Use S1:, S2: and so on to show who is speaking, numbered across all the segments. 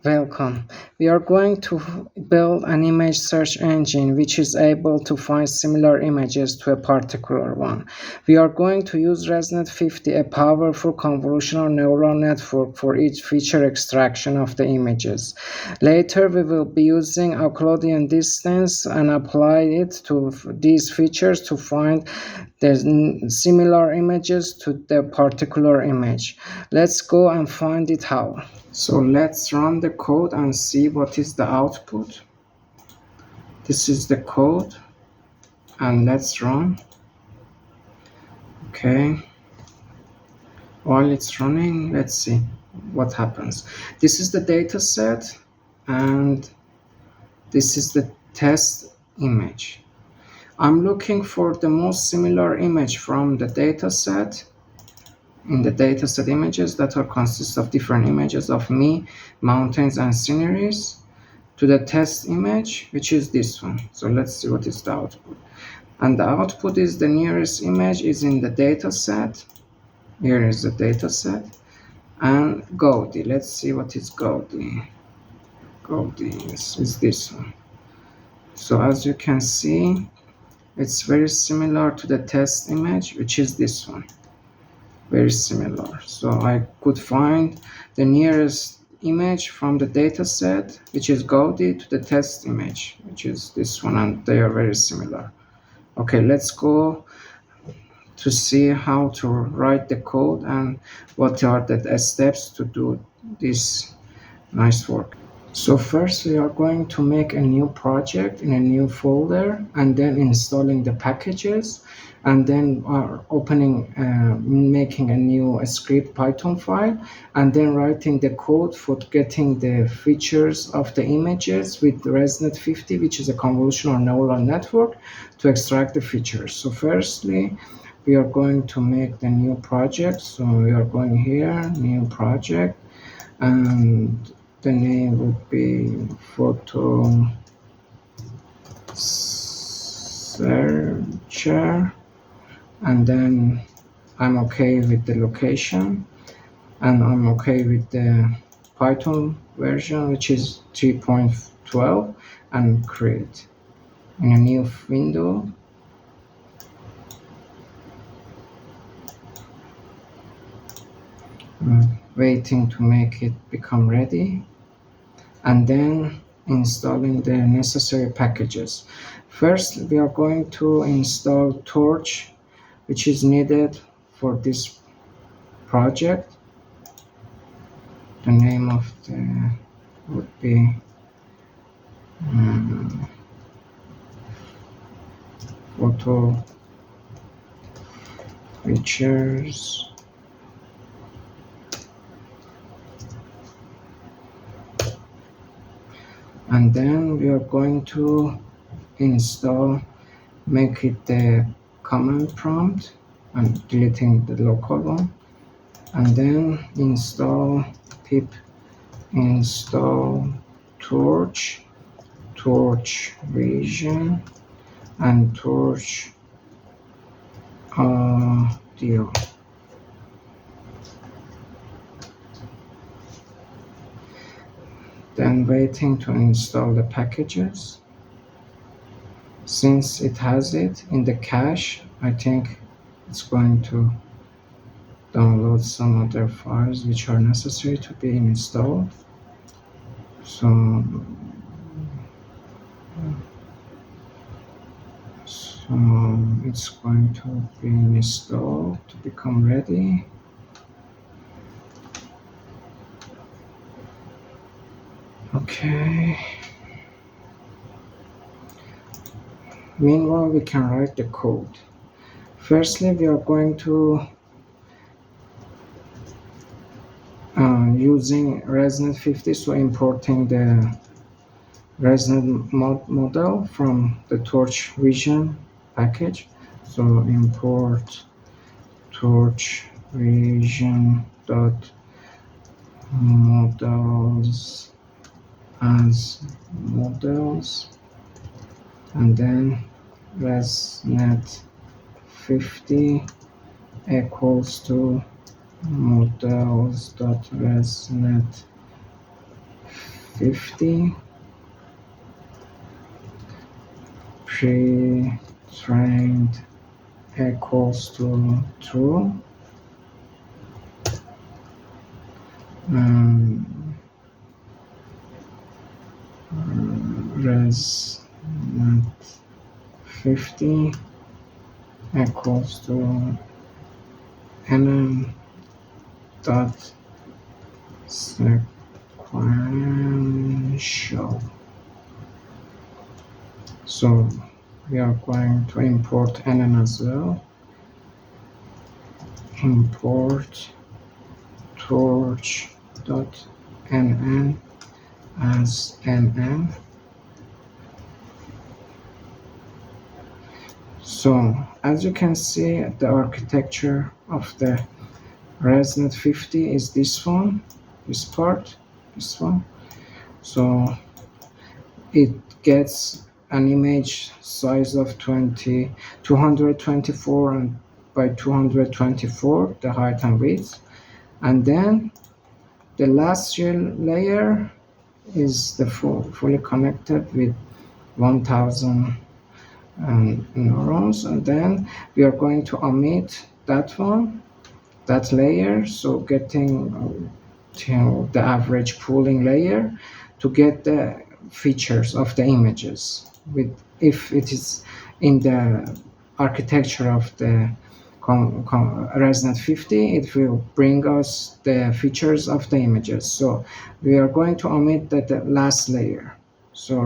S1: Welcome. We are going to build an image search engine which is able to find similar images to a particular one. We are going to use ResNet-50, a powerful convolutional neural network for each feature extraction of the images. Later, we will be using Euclidean distance and apply it to these features to find the similar images to the particular image. Let's go and find it how. So let's run the code and see what is the output. This is the code, and let's run. Okay. While it's running, let's see what happens. This is the data set, and this is the test image. I'm looking for the most similar image from the data set. In the dataset images that are consist of different images of me, mountains, and sceneries, to the test image, which is this one. So let's see what is the output. And the output is the nearest image is in the dataset. Here is the dataset. And Gaudi. Let's see what is Gaudi. Gaudi is this one. So as you can see, it's very similar to the test image, which is this one. Very similar. So I could find the nearest image from the data set, which is Gaudi, to the test image, which is this one, and they are very similar. Okay, let's go to see how to write the code and what are the steps to do this nice work. So first we are going to make a new project in a new folder, and then installing the packages, and then making a new script Python file, and then writing the code for getting the features of the images with ResNet-50, which is a convolutional neural network, to extract the features. So firstly, we are going to make the new project. So we are going here, new project, and the name would be photo searcher, and then I'm okay with the location, and I'm okay with the Python version, which is 3.12, and create in a new window. Waiting to make it become ready, and then installing the necessary packages. First, we are going to install Torch, which is needed for this project. The name of the would be photo features. And then we are going to make it the command prompt, and deleting the local one, and then install pip install torch region, and torch audio. Then waiting to install the packages. Since it has it in the cache, I think it's going to download some other files which are necessary to be installed. So it's going to be installed to become ready. Okay. Meanwhile, we can write the code. Firstly, we are going to using ResNet-50, so importing the ResNet model from the Torch Vision package. So import Torch Vision models as models, and then ResNet-50 equals to models.ResNet 50 pre-trained equals to true, res net 50 equals to nm dot sequential. So we are going to import nm as well. Import torch.nm as nm. So as you can see, the architecture of the ResNet 50 is this one, this part, this one. So it gets an image size of 224 and by 224, the height and width, and then the last layer is the fully connected with 1000 neurons, and then we are going to omit that layer, so getting to the average pooling layer to get the features of the images. If it is in the architecture of the ResNet 50, it will bring us the features of the images. So we are going to omit the last layer. So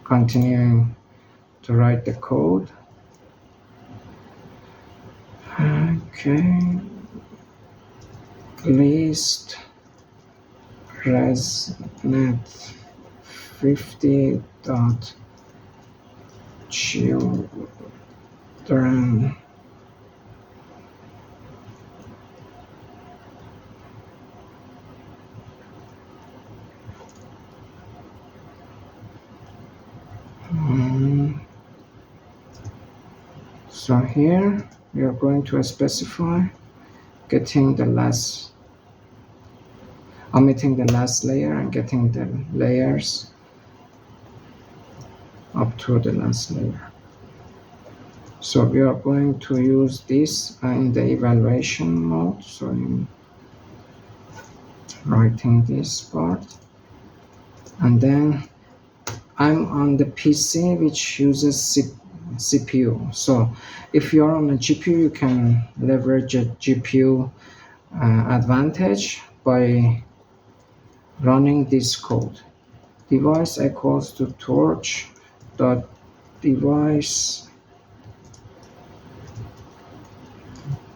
S1: continuing to write the code. Okay. List ResNet 50 dot children so here we are going to specify getting the last, omitting the last layer and getting the layers up to the last layer. So we are going to use this in the evaluation mode. So I'm writing this part, and then I'm on the PC which uses CPU. So if you're on a GPU, you can leverage a GPU advantage by running this code. Device equals to torch dot device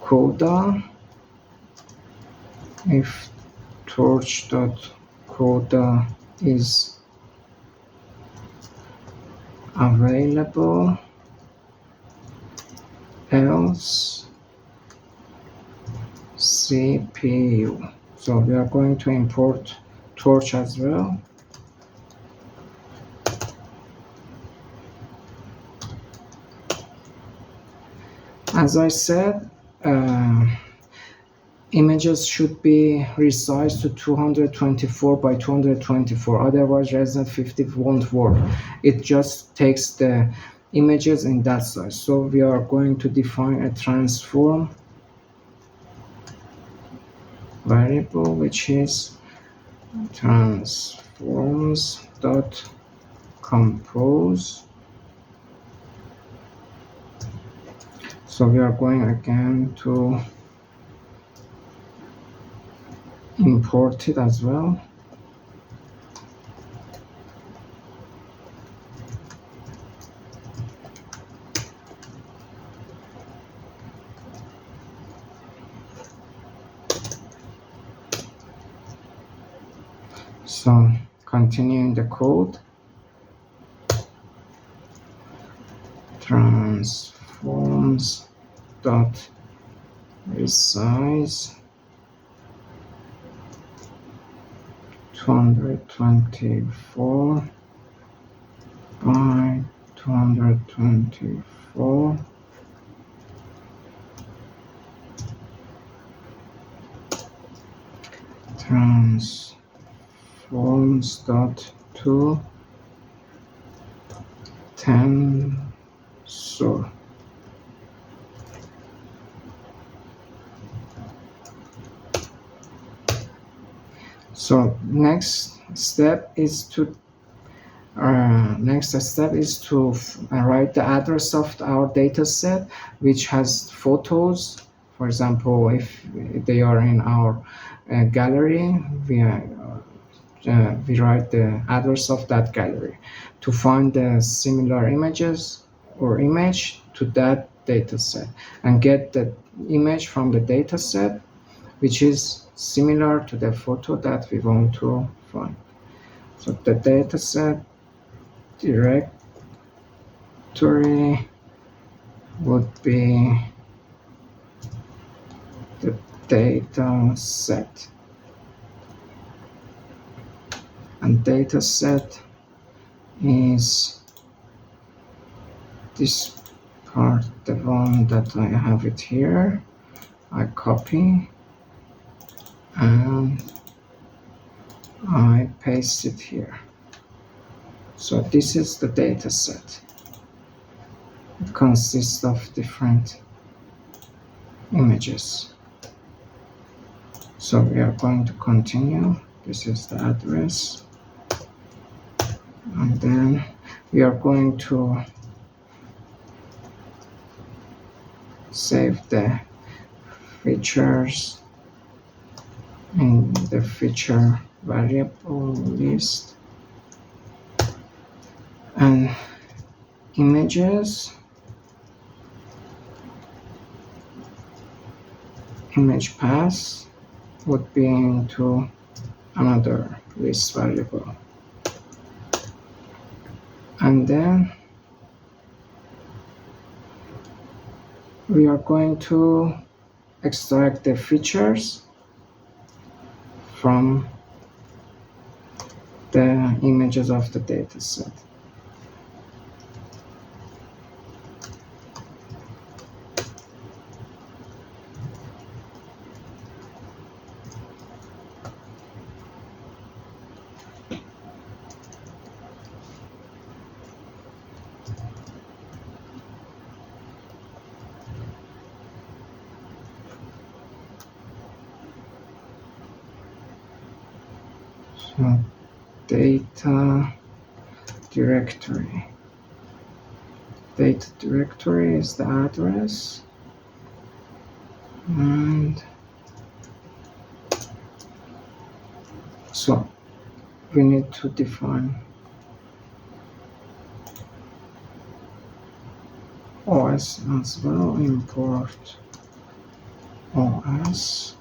S1: coda. If torch dot coda is available, else CPU. So we are going to import torch as well. As I said, images should be resized to 224 by 224, otherwise ResNet 50 won't work. It just takes the images in that size. So we are going to define a transform variable, which is transforms dot compose. So we are going again to import it as well. So continuing the code, transforms dot resize 224 by 224 transform forms.to tensor. So next step is to write the address of our data set, which has photos. For example, if they are in our gallery, we write the address of that gallery to find the similar images or image to that data set and get the image from the data set which is similar to the photo that we want to find. So the data set directory would be the data set, and data set is this part, the one that I have it here. I copy and I paste it here. So this is the data set. It consists of different images. So we are going to continue. This is the address. And then we are going to save the features in the feature variable list, and images, image path would be into another list variable. And then we are going to extract the features from the images of the data set. So data directory. Data directory is the address, and so we need to define OS as well. Import OS.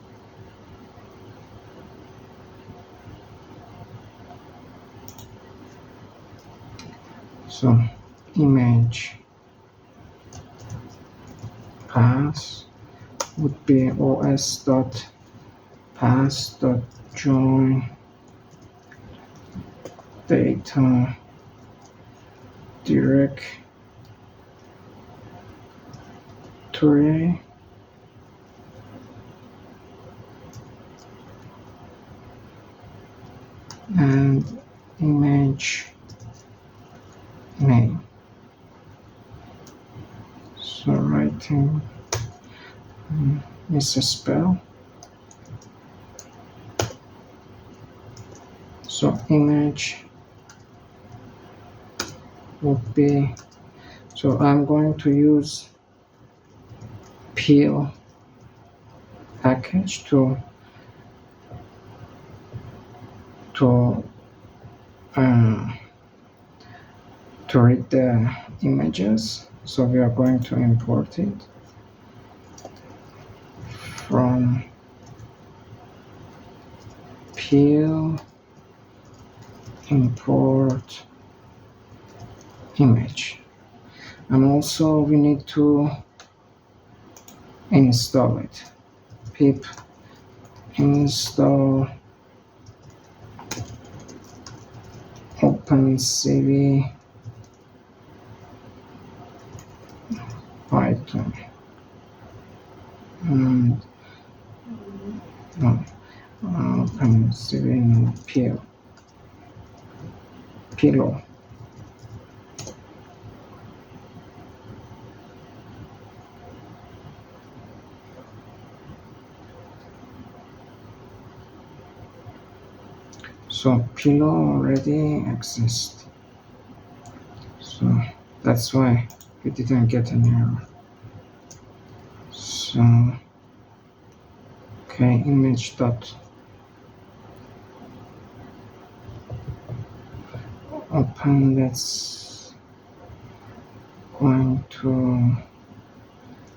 S1: So image path would be os.path.join data directory, and image name. So writing misspell. So image would be, so I'm going to use peel package to read the images. So we are going to import it from peel import image, and also we need to install it. Pip install OpenCV Python, and OpenCV no peel. pillow. So pillow already exists. So that's why we didn't get an error. So okay, image dot open. Let's going to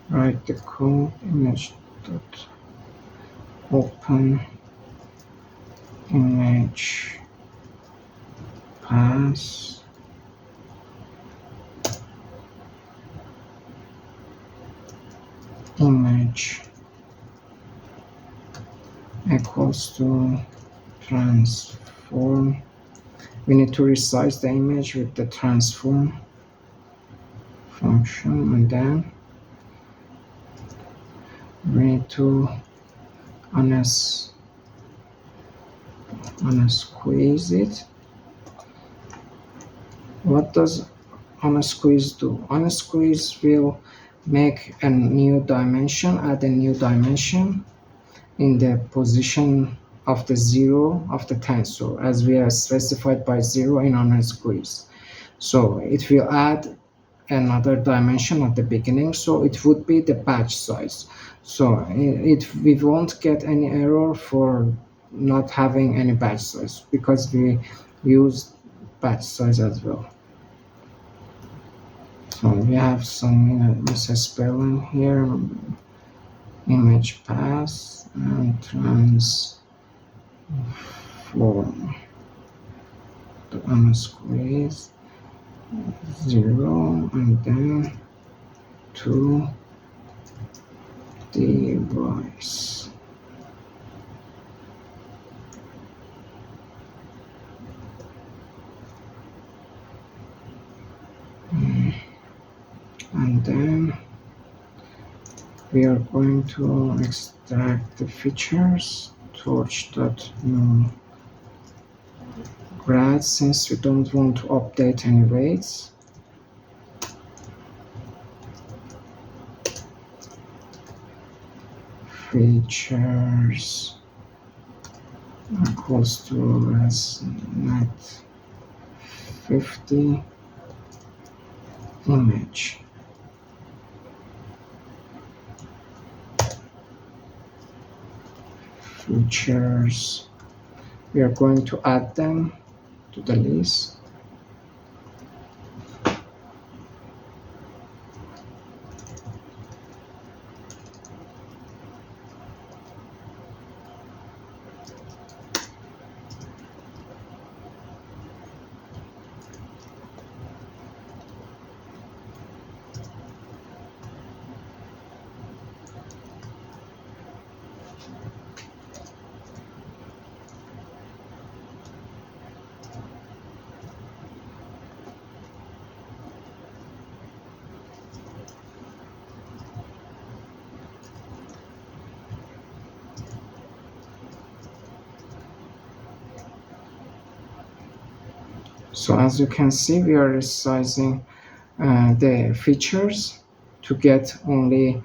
S1: write the code image dot open image pass image equals to transform. We need to resize the image with the transform function, and then we need to unsqueeze it. What does unsqueeze do? Unsqueeze will make a new dimension, add a new dimension in the position of the 0 of the tensor, as we are specified by 0 in unsqueeze. So it will add another dimension at the beginning, so it would be the batch size. So we won't get any error for not having any batch size, because we use batch size as well. So we have some misspelling here. Image pass and transform the unsqueeze 0 and then to device. And then we are going to extract the features torch.new grad, since we don't want to update any weights. Features equals to net 50 image. Features, we are going to add them to the list. So as you can see, we are resizing the features to get only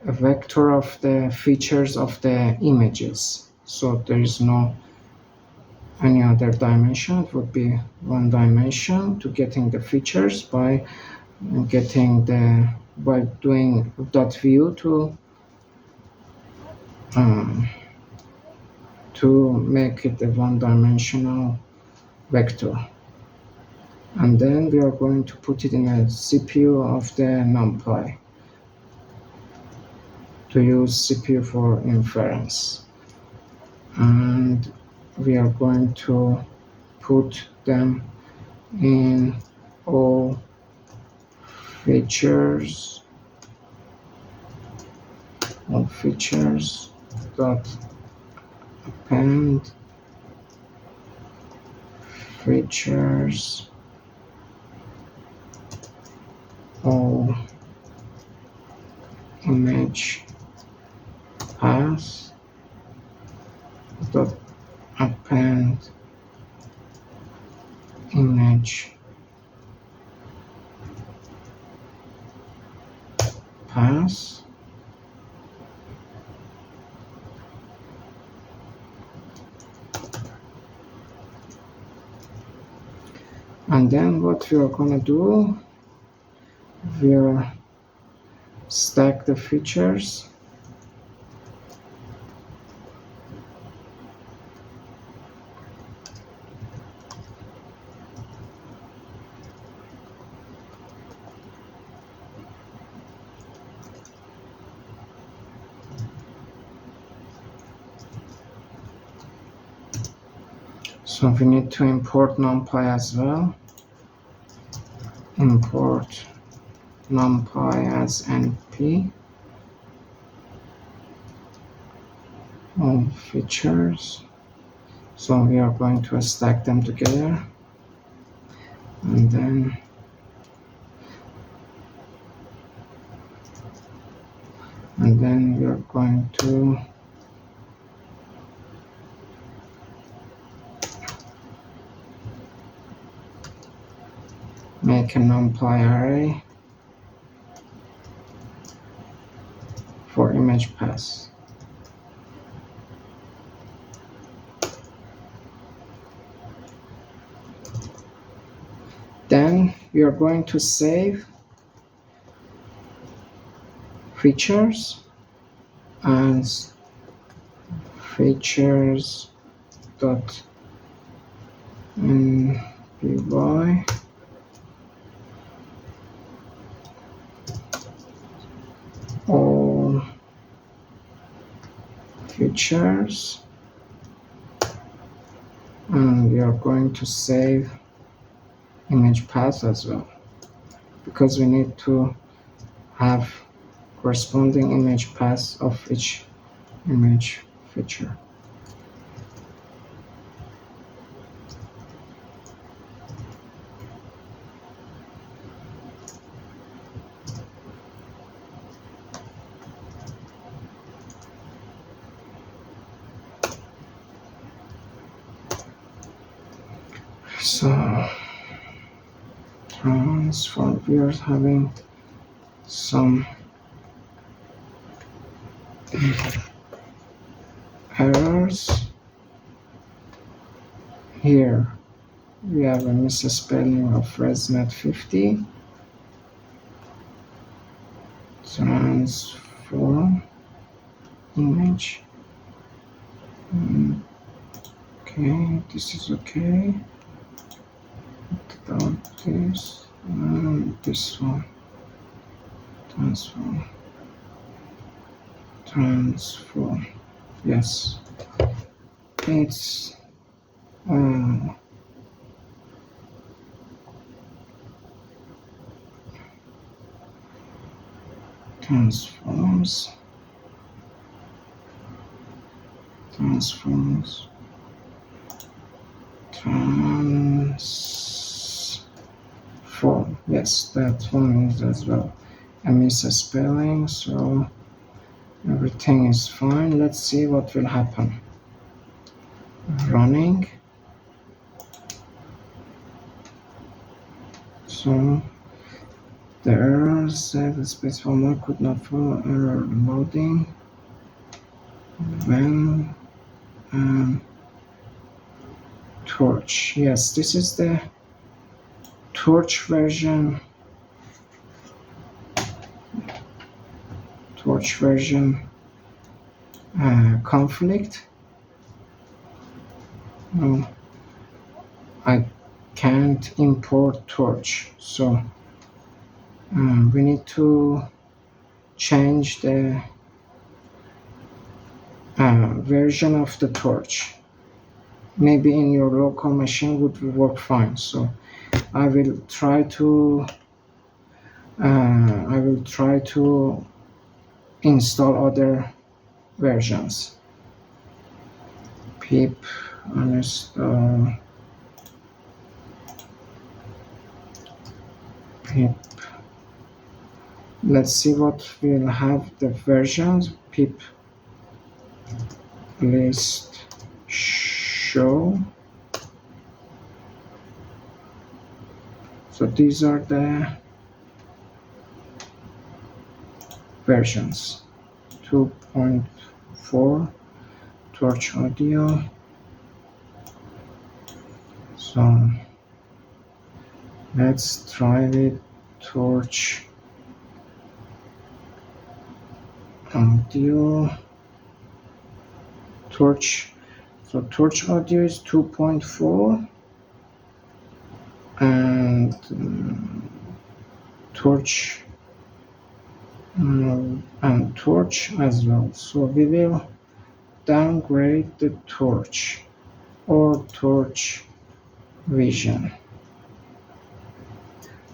S1: a vector of the features of the images. So there is no any other dimension. It would be one dimension to getting the features by doing dot view to make it a one-dimensional vector. And then we are going to put it in a CPU of the NumPy to use CPU for inference. And we are going to put them in all features dot append features all image pass dot append image image path. And then what we are gonna do, we'll stack the features. So we need to import NumPy as well. Import NumPy as NP. All features. So we are going to stack them together. And then we are going to make a NumPy array for image path. Then we are going to save features as features dot npy all features, and we are going to save image path as well, because we need to have corresponding image path of each image feature. So transform, we are having some errors here. We have a misspelling of ResNet 50. Transform image. Okay, this is okay. What about this? And this one. Transform. Yes. It's transforms. Transform. Yes, that one is as well a misspelling, so everything is fine. Let's see what will happen. Running. So the error said the space format could not follow error loading when Torch. Yes, this is the Torch version. Conflict. No, I can't import Torch, so we need to change the version of the Torch. Maybe in your local machine would work fine. So I will try to install other versions. Pip uninstall pip. Let's see what will have the versions. Pip list show So these are the versions: 2.4 Torch audio. So let's try with Torch audio. Torch. So Torch audio is 2.4 and Torch and Torch as well. So we will downgrade the Torch or Torch Vision.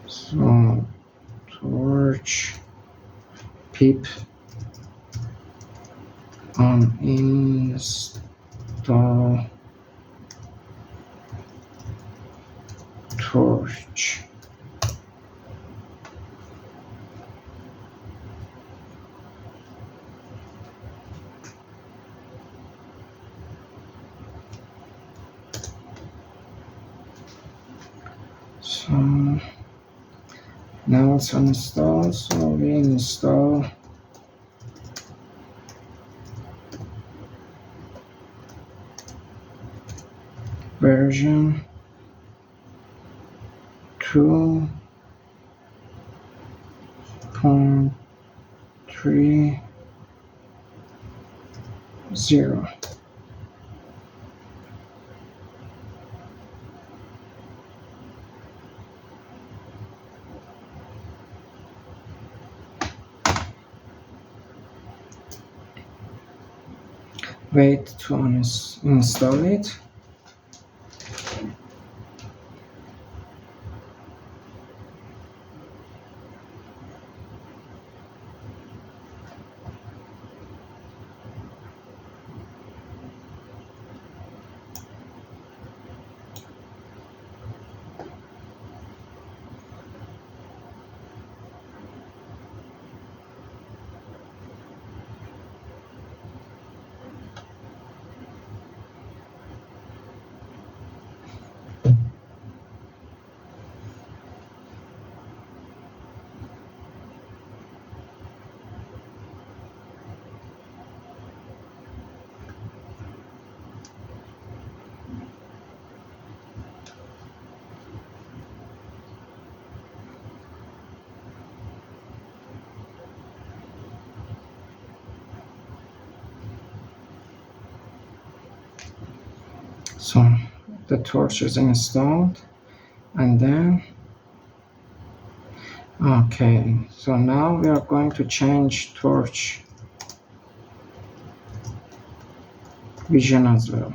S1: So Torch pip uninstall Torch. So now it's uninstalled. So we install version 2.30. Wait to install it. So the torch is installed, and then okay, so now we are going to change torch vision as well.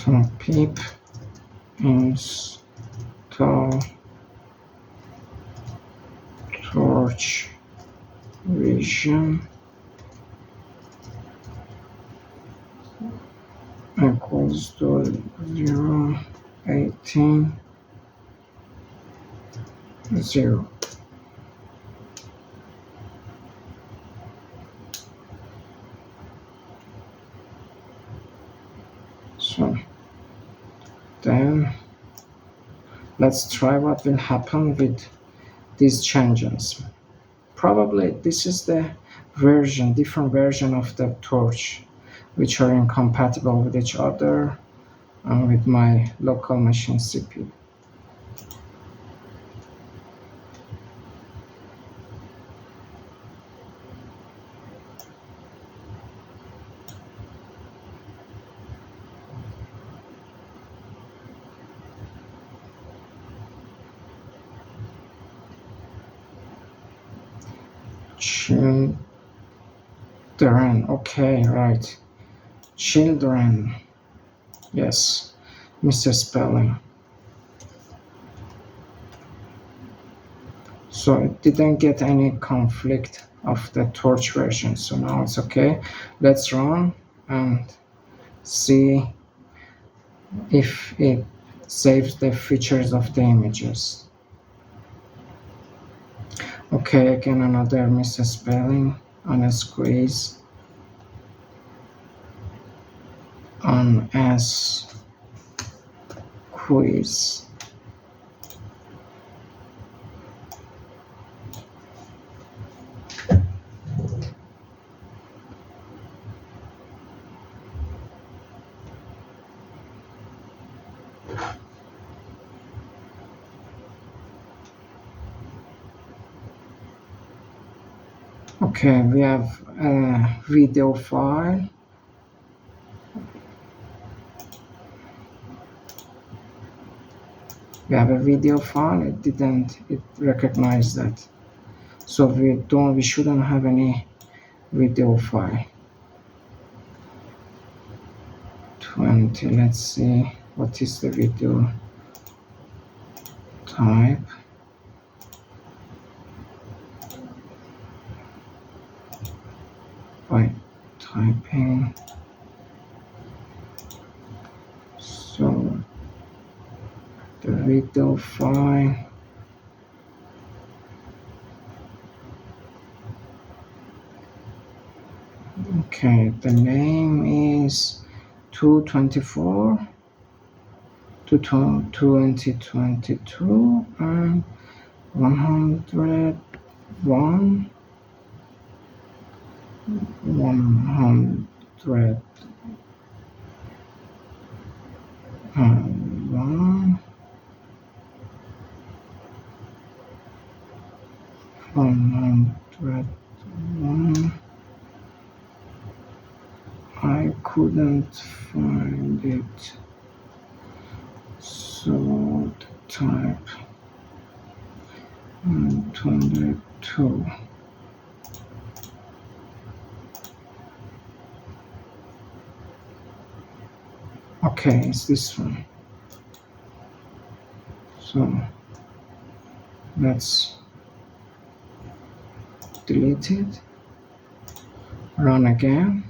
S1: So pip install torch vision equals to 0.18 0. So then let's try what will happen with these changes. Probably this is the different version of the torch, which are incompatible with each other and with my local machine CPU. Tune Children, okay, right. Children, yes, Mr. Spelling. So it didn't get any conflict of the torch version, so now it's okay. Let's run and see if it saves the features of the images. Okay, again another misspelling on a squeeze on S quiz. Okay, we have a video file. We have a video file. It recognized that. So we shouldn't have any video file. 20, let's see, what is the video type? By typing, so the video file, okay, the name is 224 to 2022 and 101 100 1 101. I couldn't find it, so the type 122. Okay, it's this one. So let's delete it, run again.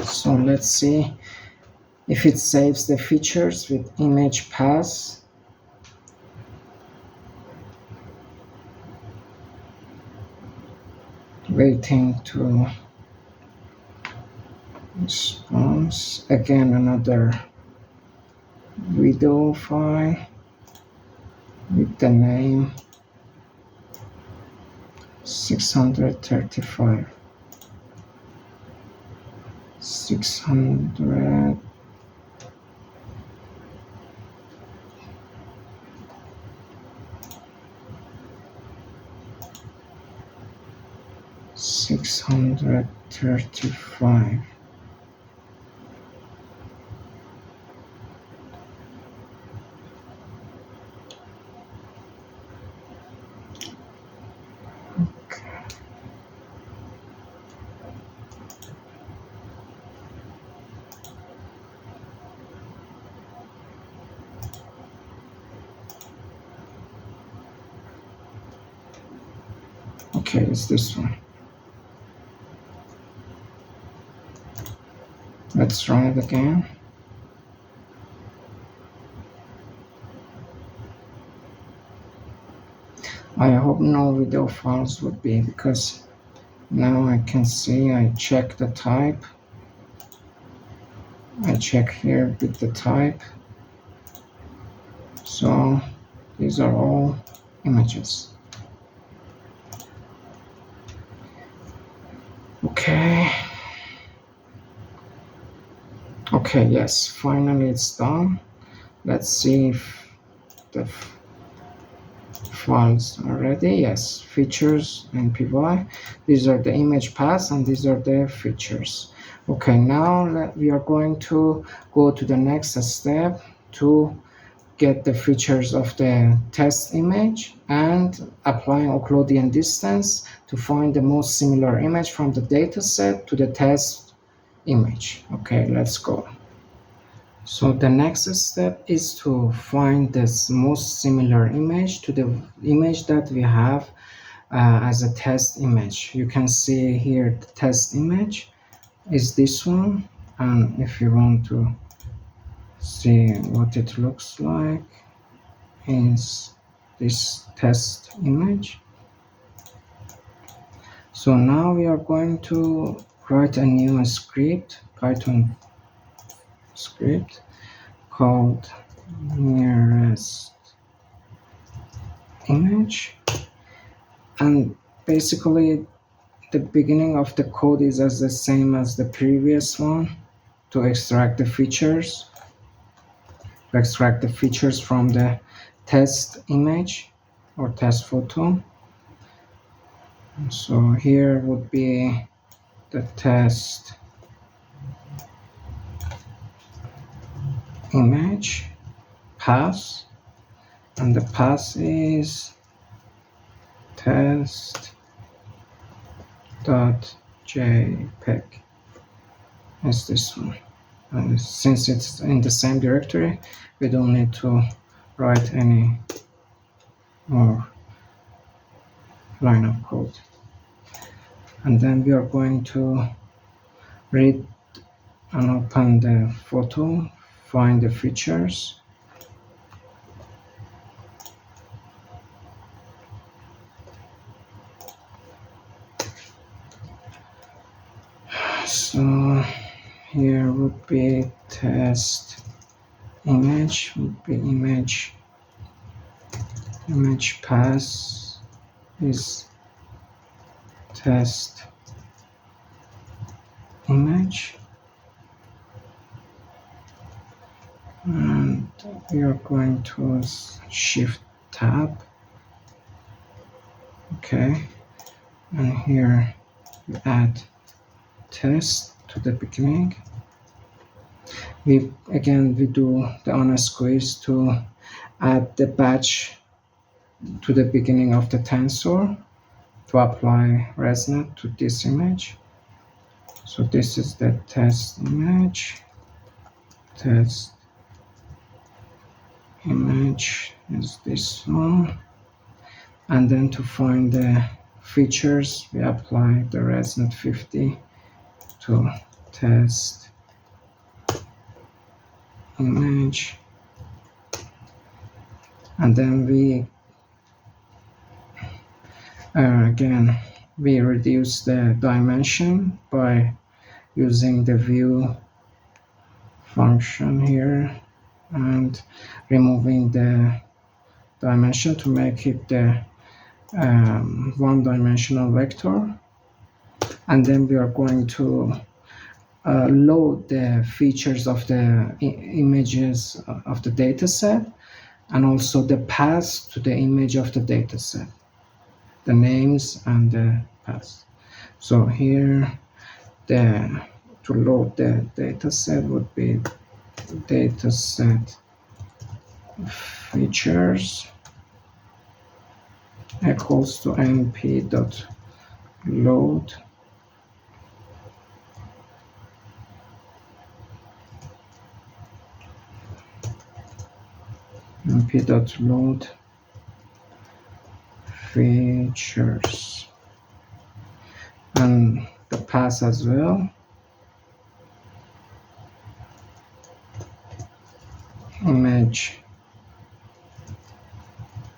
S1: So let's see if it saves the features with image pass. Waiting to response. Again another video file with the name 635. 600 635. Okay, it's this one. Let's run it again. I hope no video files would be, because now I can see, I check the type. I check here with the type. So these are all images. Okay. Okay, yes, finally it's done. Let's see if the files already. Yes, features and py. These are the image paths and these are the features. Okay, now we are going to go to the next step to get the features of the test image and applying Euclidean distance to find the most similar image from the data set to the test image. Okay, let's go. So the next step is to find this most similar image to the image that we have as a test image. You can see here the test image is this one, and if you want to see what it looks like is this test image. So now we are going to write a new script, Python script called nearest image, and basically the beginning of the code is as the same as the previous one to extract the features from the test image or test photo. So here would be the test image path, and the path is test.jpg is this one. And since it's in the same directory, we don't need to write any more line of code. And then we are going to read and open the photo, find the features. So here would be test image, would be image path is test image, and we are going to shift tab. Okay, and here we add test to the beginning. We do the unsqueeze to add the batch to the beginning of the tensor to apply ResNet to this image. So this is the test image. Test image is this one. And then to find the features, we apply the ResNet 50 to test image. And then we reduce the dimension by using the view function here and removing the dimension to make it the one-dimensional vector. And then we are going to load the features of the images of the data set and also the paths to the image of the data set, the names and the paths. So here to load the data set would be data set features equals to np.load np.load features and the path as well. Image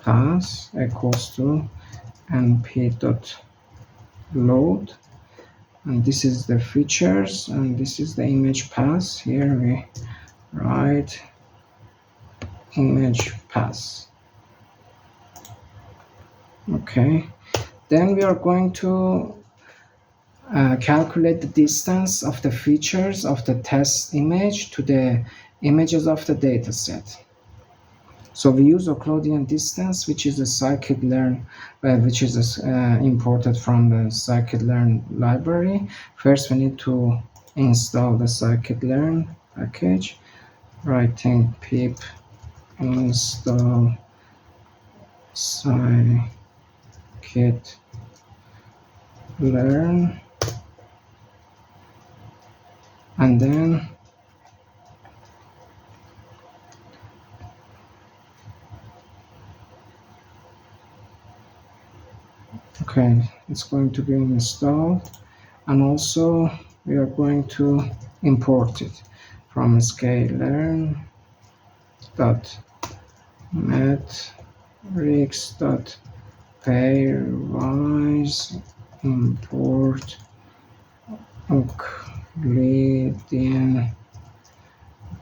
S1: path equals to np.load, and this is the features and this is the image path. Here we write image path. Okay, then we are going to calculate the distance of the features of the test image to the images of the data set. So we use Euclidean distance, which is a scikit-learn, which is imported from the scikit-learn library. First, we need to install the scikit-learn package. Writing pip install scikit-learn, and then okay, it's going to be installed, and also we are going to import it from scikit-learn.metrics.pairwise import Euclidean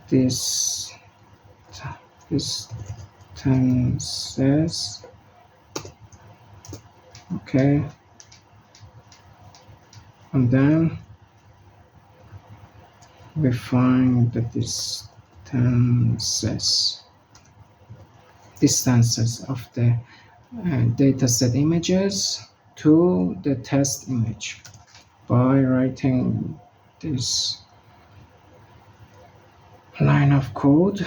S1: distances. Okay, and then we find the distances of the dataset images to the test image by writing this line of code.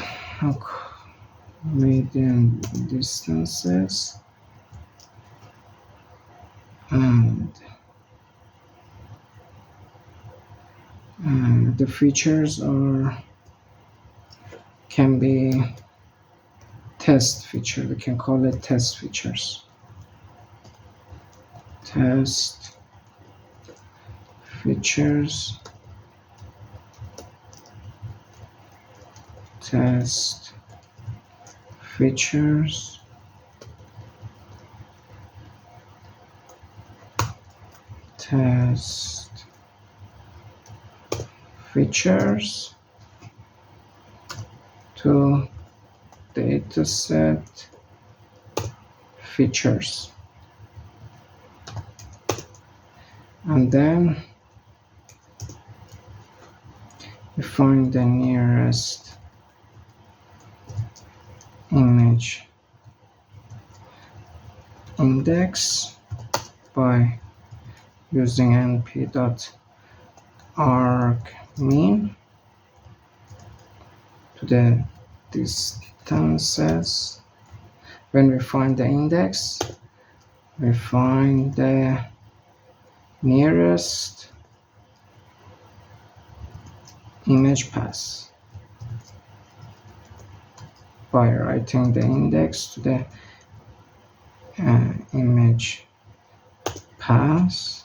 S1: Median distances, and the features can be test feature. We can call it test features. Test features. Test features. Test features to dataset features, and then we find the nearest image index by using np.argmin to the distances. When we find the index, we find the nearest image path by writing the index to the image path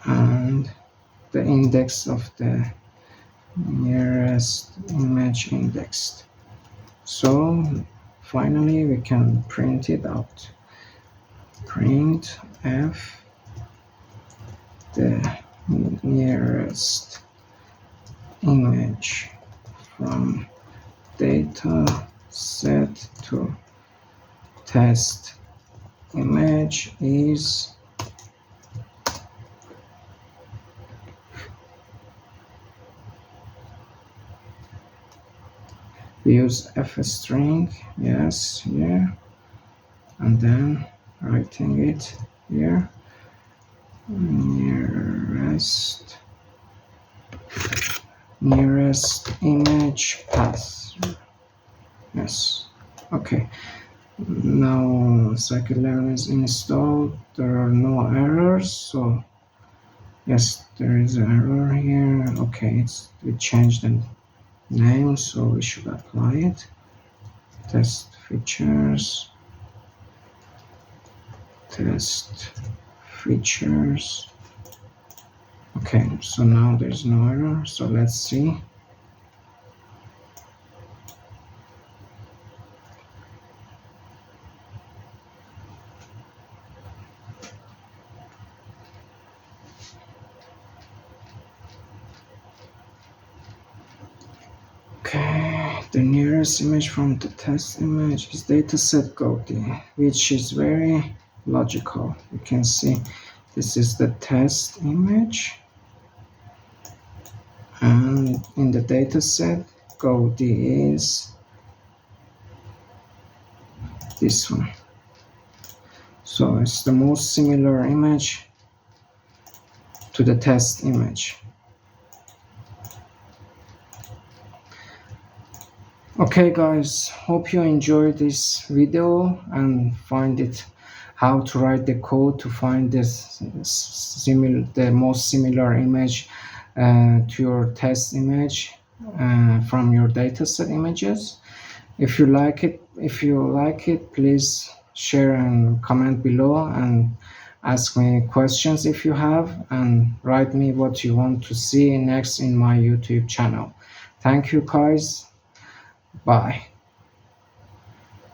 S1: and the index of the nearest image indexed. So finally we can print it out. Print f the nearest image from data set to test image is we use f-string, yes, here, and then writing it here, nearest image path, yes, okay. Now scikit-learn is installed, there are no errors, so yes, there is an error here, okay, we changed the name, so we should apply it. Test features, okay, so now there's no error, so let's see. Okay, the nearest image from the test image is dataset GOD, which is very logical. You can see this is the test image, and in the dataset GOD is this one. So it's the most similar image to the test image. Okay guys, hope you enjoyed this video and find it how to write the code to find the most similar image to your test image from your dataset images. If you like it, please share and comment below and ask me questions if you have, and write me what you want to see next in my YouTube channel. Thank you guys. Bye.